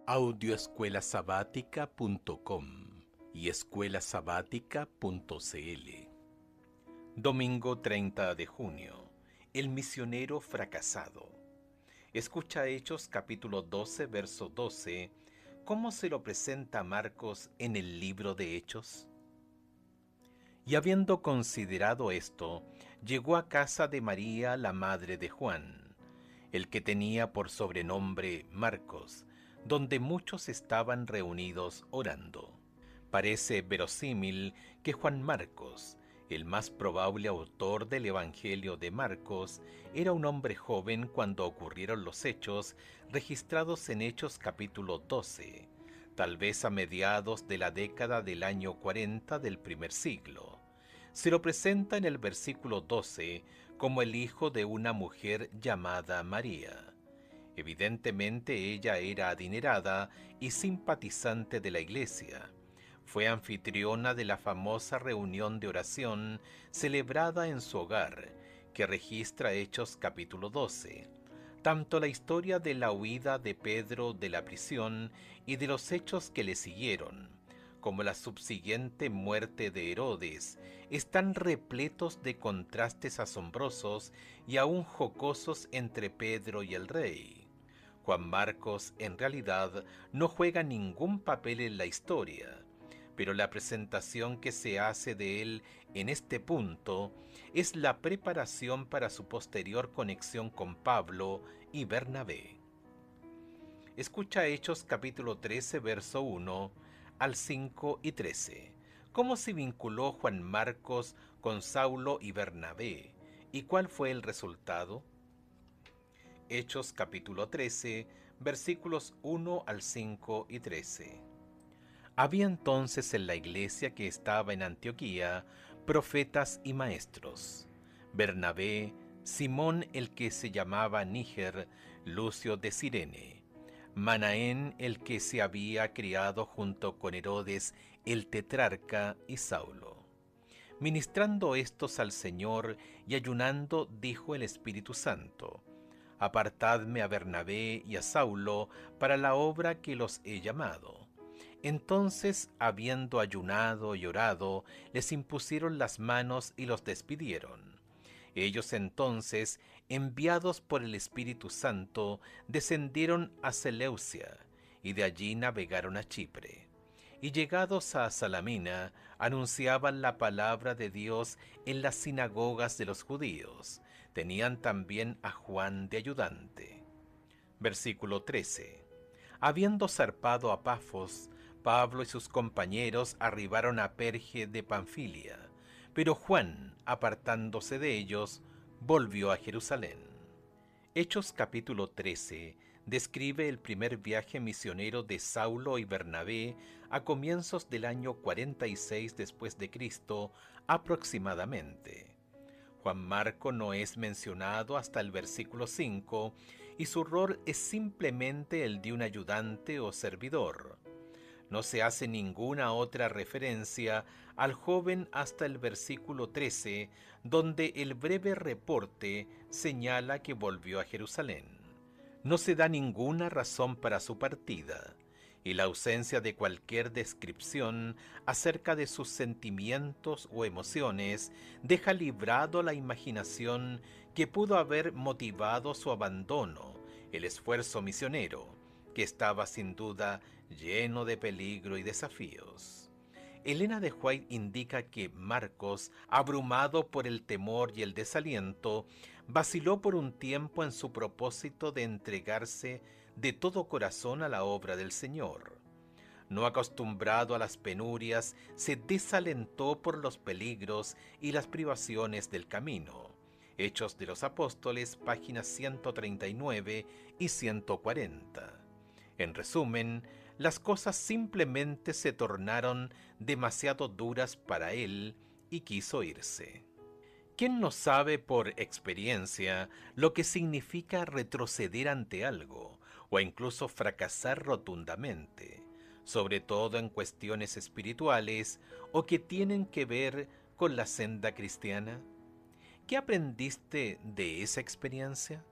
Audioescuelasabática.com y escuelasabática.cl. Domingo 30 de junio. El misionero fracasado. Escucha Hechos capítulo 12, verso 12. ¿Cómo se lo presenta Marcos en el libro de Hechos? Y habiendo considerado esto, llegó a casa de María, la madre de Juan, el que tenía por sobrenombre Marcos, donde muchos estaban reunidos orando. Parece verosímil que Juan Marcos, el más probable autor del Evangelio de Marcos, era un hombre joven cuando ocurrieron los hechos registrados en Hechos capítulo 12, tal vez a mediados de la década del año 40 del primer siglo. Se lo presenta en el versículo 12 como el hijo de una mujer llamada María. Evidentemente ella era adinerada y simpatizante de la iglesia. Fue anfitriona de la famosa reunión de oración celebrada en su hogar, que registra Hechos capítulo 12. Tanto la historia de la huida de Pedro de la prisión y de los hechos que le siguieron, como la subsiguiente muerte de Herodes, están repletos de contrastes asombrosos y aún jocosos entre Pedro y el rey. Juan Marcos en realidad no juega ningún papel en la historia, pero la presentación que se hace de él en este punto es la preparación para su posterior conexión con Pablo y Bernabé. Escucha Hechos capítulo 13, verso 1 al 5 y 13. ¿Cómo se vinculó Juan Marcos con Saulo y Bernabé? ¿Y cuál fue el resultado? Hechos capítulo 13, versículos 1 al 5 y 13. Había entonces en la iglesia que estaba en Antioquía profetas y maestros: Bernabé, Simón el que se llamaba Níger, Lucio de Cirene, Manaén el que se había criado junto con Herodes el tetrarca, y Saulo. Ministrando estos al Señor y ayunando, dijo el Espíritu Santo: Apartadme a Bernabé y a Saulo para la obra que los he llamado. Entonces, habiendo ayunado y orado, les impusieron las manos y los despidieron. Ellos entonces, enviados por el Espíritu Santo, descendieron a Seleucia, y de allí navegaron a Chipre. Y llegados a Salamina, anunciaban la palabra de Dios en las sinagogas de los judíos. Tenían también a Juan de ayudante. Versículo 13. Habiendo zarpado a Pafos, Pablo y sus compañeros arribaron a Perge de Panfilia, pero Juan, apartándose de ellos, volvió a Jerusalén. Hechos capítulo 13 describe el primer viaje misionero de Saulo y Bernabé a comienzos del año 46 después de Cristo aproximadamente. Juan Marco no es mencionado hasta el versículo 5 y su rol es simplemente el de un ayudante o servidor. No se hace ninguna otra referencia al joven hasta el versículo 13, donde el breve reporte señala que volvió a Jerusalén. No se da ninguna razón para su partida, y la ausencia de cualquier descripción acerca de sus sentimientos o emociones deja librado a la imaginación que pudo haber motivado su abandono, el esfuerzo misionero, que estaba sin duda lleno de peligro y desafíos. Elena de White indica que Marcos, abrumado por el temor y el desaliento, vaciló por un tiempo en su propósito de entregarse de todo corazón a la obra del Señor. No acostumbrado a las penurias, se desalentó por los peligros y las privaciones del camino. Hechos de los Apóstoles, páginas 139 y 140. En resumen, las cosas simplemente se tornaron demasiado duras para él y quiso irse. ¿Quién no sabe por experiencia lo que significa retroceder ante algo o incluso fracasar rotundamente, sobre todo en cuestiones espirituales o que tienen que ver con la senda cristiana? ¿Qué aprendiste de esa experiencia?